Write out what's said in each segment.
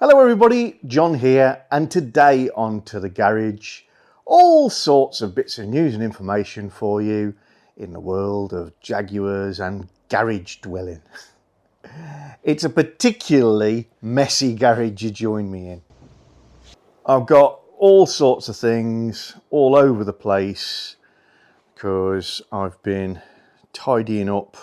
Hello everybody, John here, and today on To The Garage, all sorts of bits of news and information for you in the world of Jaguars and garage dwelling. It's a particularly messy garage you join me in. I've got all sorts of things all over the place because I've been tidying up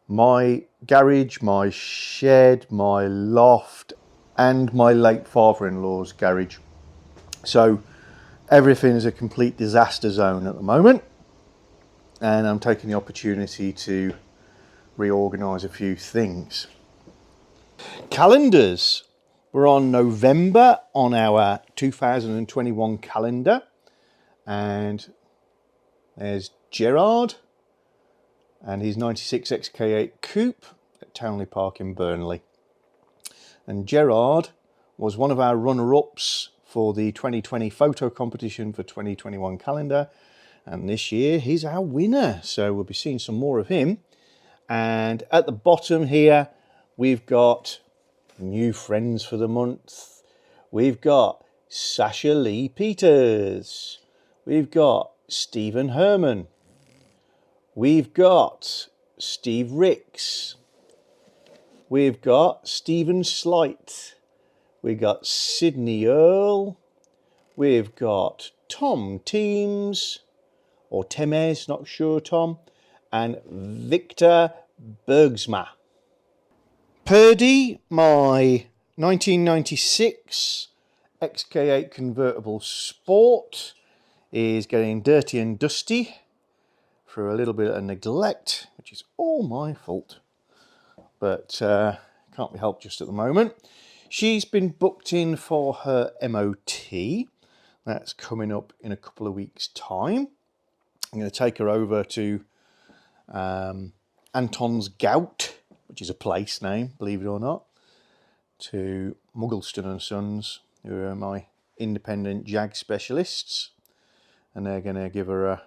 my garage, my shed, my loft and my late father-in-law's garage. So everything is a complete disaster zone at the moment, and I'm taking the opportunity to reorganize a few things. Calendars. We're on November on our 2021 calendar, and there's Gerard and his 96 XK8 coupe at Townley Park in Burnley. And Gerard was one of our runner-ups for the 2020 photo competition for 2021 calendar, and this year he's our winner, so we'll be seeing some more of him. And at the bottom here we've got new friends for the month. We've got Sasha Lee Peters, we've got Stephen Herman, we've got Steve Ricks, we've got Stephen Slight, we've got Sydney Earl, we've got Tom Teams, or Temes, not sure Tom, and Victor Bergsma. Purdey, my 1996 XK8 convertible sport, is getting dirty and dusty for a little bit of neglect, which is all my fault. But can't be helped just at the moment. She's been booked in for her MOT. That's coming up in a couple of weeks' time. I'm going to take her over to Anton's Gout, which is a place name, believe it or not, to Muggleston and Sons, who are my independent Jag specialists. And they're going to give her a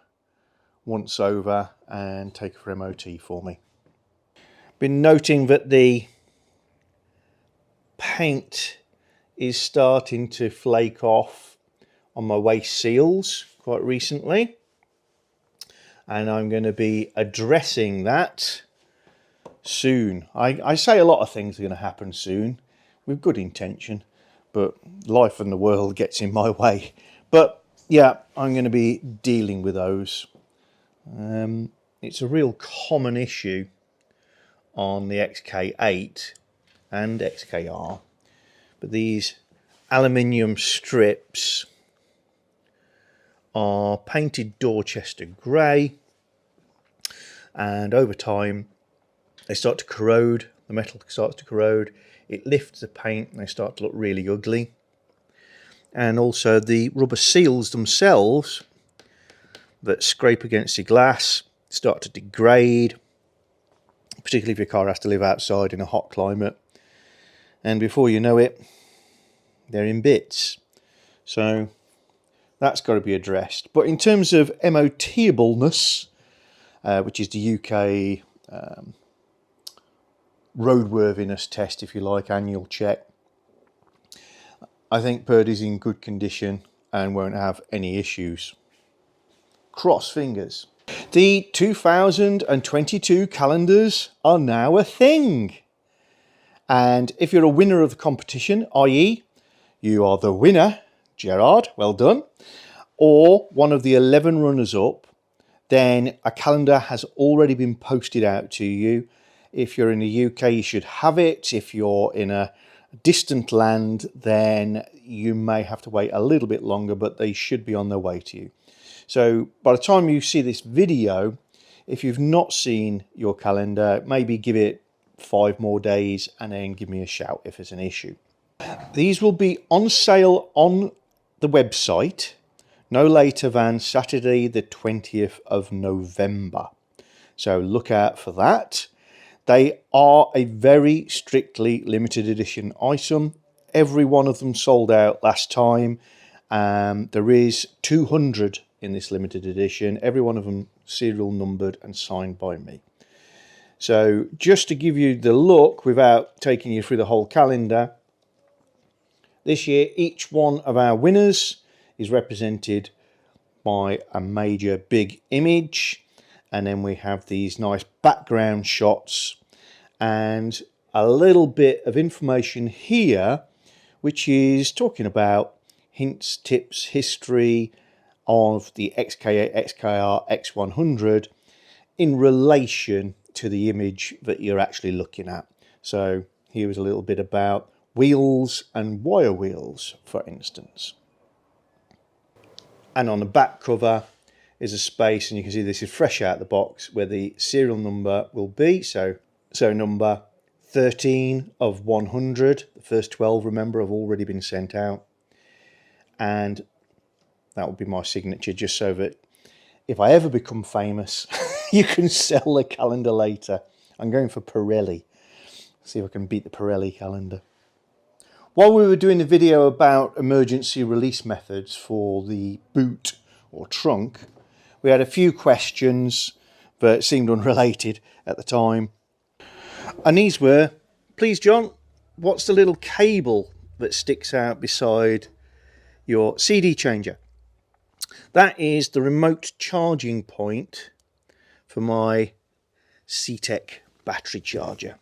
once over and take her for MOT for me. Been noting that the paint is starting to flake off on my waist seals quite recently, and I'm going to be addressing that soon. I say a lot of things are going to happen soon with good intention, but life and the world gets in my way. But yeah, I'm going to be dealing with those. It's a real common issue on the XK8 and XKR, but these aluminium strips are painted Dorchester grey, and over time they start to corrode. The metal starts to corrode, it lifts the paint and they start to look really ugly. And also the rubber seals themselves that scrape against the glass start to degrade, particularly if your car has to live outside in a hot climate, and before you know it they're in bits. So that's got to be addressed. But in terms of MOT-ableness, which is the UK roadworthiness test, if you like, annual check, I think Purdey's in good condition and won't have any issues. Cross fingers. The 2022 calendars are now a thing. And if you're a winner of the competition, i.e. you are the winner, Gerard, well done, or one of the 11 runners-up, then a calendar has already been posted out to you. If you're in the UK, you should have it. If you're in a distant land, then you may have to wait a little bit longer, but they should be on their way to you. So by the time you see this video, if you've not seen your calendar, maybe give it 5 more days and then give me a shout if there's an issue. These will be on sale on the website no later than Saturday the 20th of November. So look out for that. They are a very strictly limited edition item. Every one of them sold out last time. There is 200 in this limited edition. Every one of them serial numbered and signed by me. So just to give you the look without taking you through the whole calendar, This year, each one of our winners is represented by a major big image, and then we have these nice background shots and a little bit of information here which is talking about hints, tips, history of the XK8 XKR X100 in relation to the image that you're actually looking at. So here is a little bit about wheels and wire wheels, for instance. And on the back cover is a space, and you can see this is fresh out of the box, where the serial number will be. So number 13 of 100. The first 12, remember, have already been sent out. And that will be my signature, just so that if I ever become famous, you can sell the calendar later. I'm going for Pirelli. See if I can beat the Pirelli calendar. While we were doing the video about emergency release methods for the boot or trunk, we had a few questions that seemed unrelated at the time. And these were, please John, what's the little cable that sticks out beside your CD changer? That is the remote charging point for my C-Tech battery charger.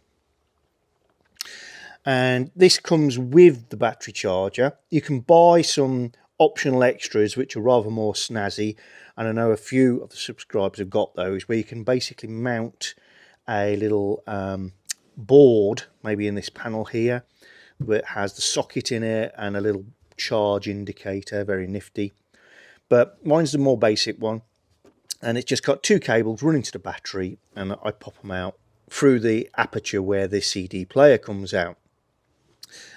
And this comes with the battery charger. You can buy some optional extras which are rather more snazzy, and I know a few of the subscribers have got those, where you can basically mount a little board, maybe in this panel here, that has the socket in it and a little charge indicator. Very nifty. But mine's the more basic one, and it's just got two cables running to the battery, and I pop them out through the aperture where the CD player comes out.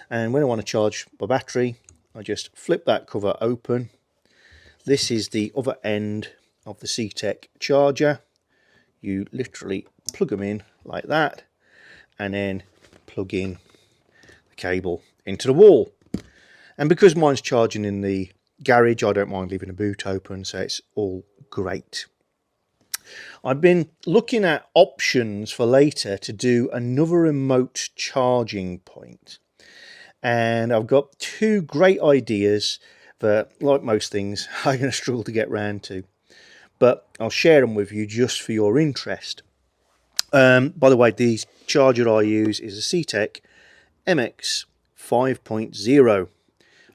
And when I want to charge my battery, I just flip that cover open. This is the other end of the C-Tech charger. You literally plug them in like that, and then plug in the cable into the wall. And because mine's charging in the garage, I don't mind leaving the boot open, so it's all great. I've been looking at options for later to do another remote charging point. And I've got two great ideas that, like most things, I'm going to struggle to get round to. But I'll share them with you just for your interest. By the way, the charger I use is a C-Tech MX 5.0.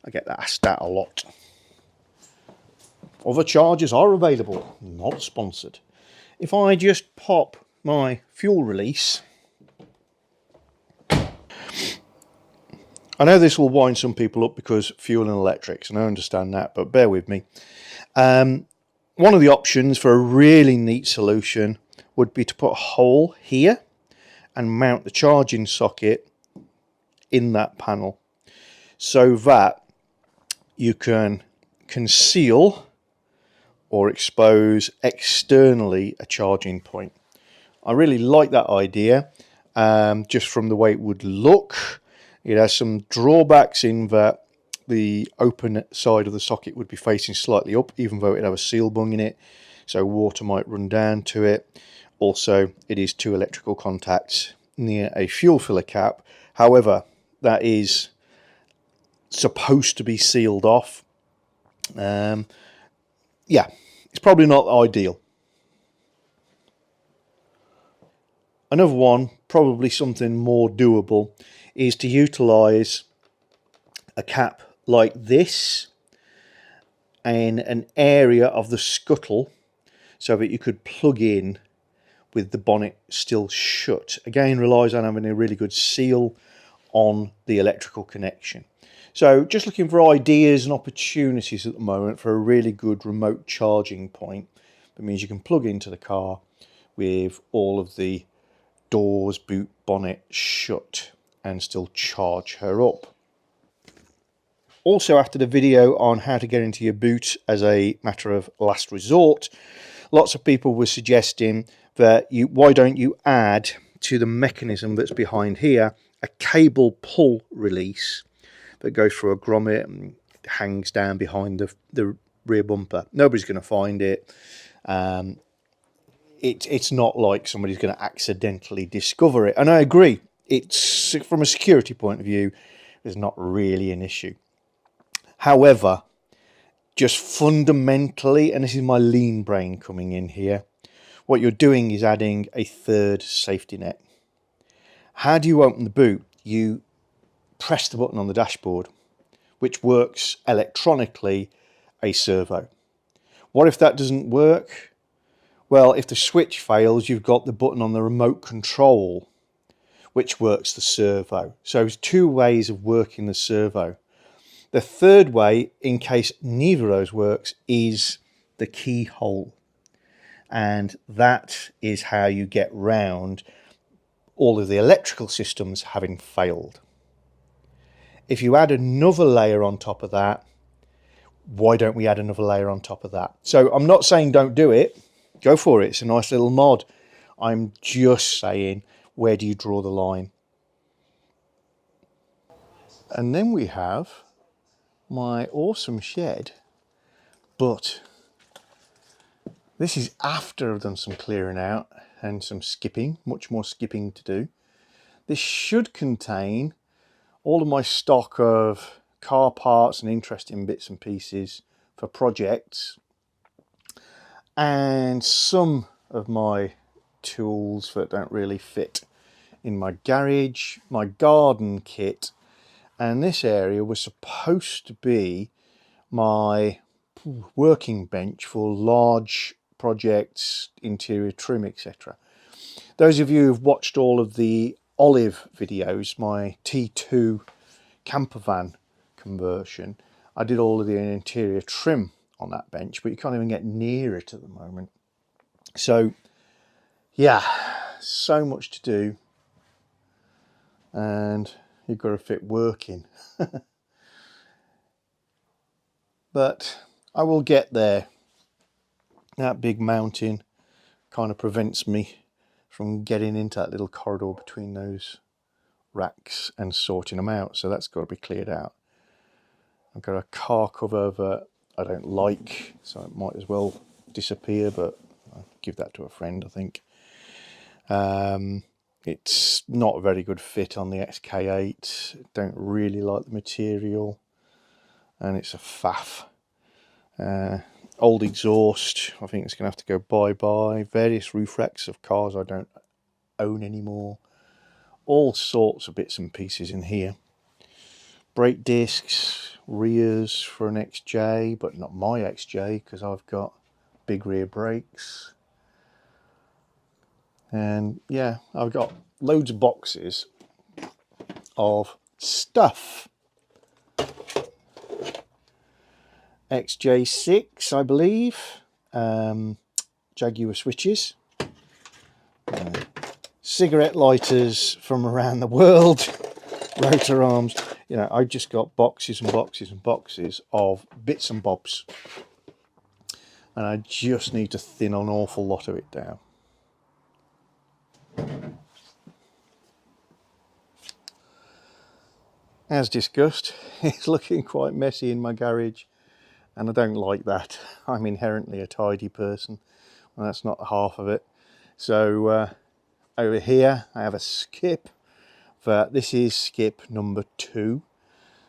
I get asked that a lot. Other chargers are available, not sponsored. If I just pop my fuel release, I know this will wind some people up because fuel and electrics, and I understand that, but bear with me. One of the options for a really neat solution would be to put a hole here and mount the charging socket in that panel, so that you can conceal or expose externally a charging point. I really like that idea, just from the way it would look. It has some drawbacks in that the open side of the socket would be facing slightly up, even though it have a seal bung in it, so water might run down to it. Also, it is two electrical contacts near a fuel filler cap. However, that is supposed to be sealed off. Yeah, it's probably not ideal. Another one, probably something more doable, is to utilize a cap like this in an area of the scuttle so that you could plug in with the bonnet still shut. Again, relies on having a really good seal on the electrical connection. So just looking for ideas and opportunities at the moment for a really good remote charging point. That means you can plug into the car with all of the doors, boot, bonnet shut and still charge her up. Also, after the video on how to get into your boot as a matter of last resort, lots of people were suggesting that why don't you add to the mechanism that's behind here a cable pull release that goes through a grommet and hangs down behind the rear bumper. Nobody's going to find it. It's not like somebody's going to accidentally discover it. And I agree, it's, from a security point of view, is not really an issue. However, just fundamentally, and this is my lean brain coming in here, what you're doing is adding a third safety net. How do you open the boot? You press the button on the dashboard, which works electronically, a servo. What if that doesn't work? Well, if the switch fails, you've got the button on the remote control, which works the servo. So there's two ways of working the servo. The third way, in case neither of those works, is the keyhole. And that is how you get round all of the electrical systems having failed. If you add another layer on top of that, why don't we add another layer on top of that? So I'm not saying don't do it. Go for it. It's a nice little mod. I'm just saying, where do you draw the line? And then we have my awesome shed, but this is after I've done some clearing out and some skipping, much more skipping to do. This should contain all of my stock of car parts and interesting bits and pieces for projects, and some of my tools that don't really fit in my garage, my garden kit, and this area was supposed to be my working bench for large projects, interior trim, etc. Those of you who've watched all of the Olive videos, my T2 camper van conversion, I did all of the interior trim on that bench, but you can't even get near it at the moment. So yeah, so much to do, and you've got to fit work in. But I will get there. That big mountain kind of prevents me from getting into that little corridor between those racks and sorting them out, so that's got to be cleared out. I've got a car cover that I don't like, so it might as well disappear, but I'll give that to a friend, I think. It's not a very good fit on the XK8. Don't really like the material, and it's a faff. Old exhaust, I think it's going to have to go bye-bye. Various roof racks of cars I don't own anymore. All sorts of bits and pieces in here. Brake discs, rears for an XJ, but not my XJ because I've got big rear brakes. And yeah, I've got loads of boxes of stuff. XJ6, I believe. Jaguar switches. Cigarette lighters from around the world. Rotor arms. You know, I've just got boxes and boxes and boxes of bits and bobs. And I just need to thin an awful lot of it down. As discussed, it's looking quite messy in my garage, and I don't like that. I'm inherently a tidy person, and that's not half of it. So over here I have a skip. This is skip number 2.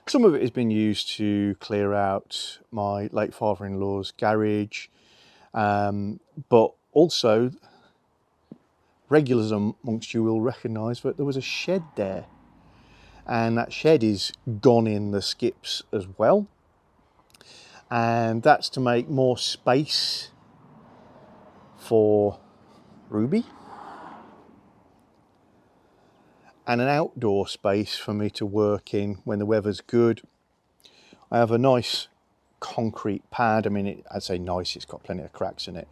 Some of it has been used to clear out my late father-in-law's garage, but also regulars amongst you will recognise that there was a shed there, and that shed is gone in the skips as well, and that's to make more space for Ruby and an outdoor space for me to work in when the weather's good. I have a nice concrete pad. I mean, I'd say nice, it's got plenty of cracks in it,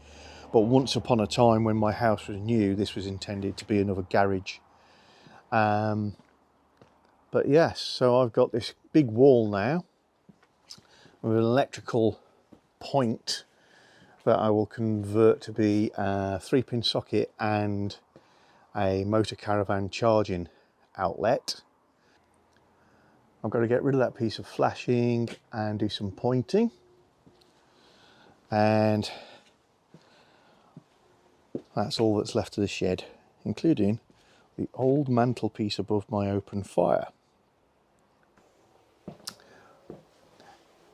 but once upon a time when my house was new, this was intended to be another garage. But yes, so I've got this big wall now with an electrical point that I will convert to be a 3-pin socket and a motor caravan charging outlet. I've got to get rid of that piece of flashing and do some pointing, and that's all that's left of the shed, including the old mantelpiece above my open fire.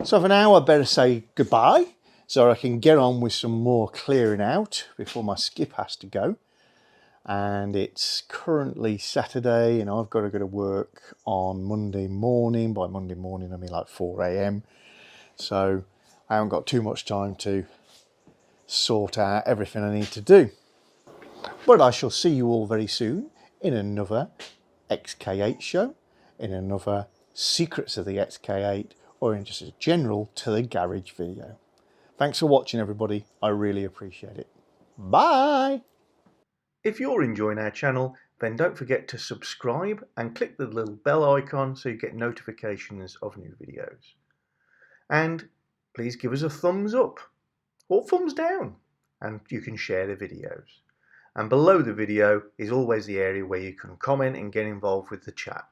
So for now, I better say goodbye so I can get on with some more clearing out before my skip has to go. And it's currently Saturday and I've got to go to work on Monday morning. By Monday morning, I mean like 4 AM. So I haven't got too much time to sort out everything I need to do. But I shall see you all very soon in another XK8 show, in another Secrets of the XK8, or in just a general to the garage video. Thanks for watching, everybody. I really appreciate it. Bye! If you're enjoying our channel, then don't forget to subscribe and click the little bell icon so you get notifications of new videos. And please give us a thumbs up or thumbs down, and you can share the videos. And below the video is always the area where you can comment and get involved with the chat.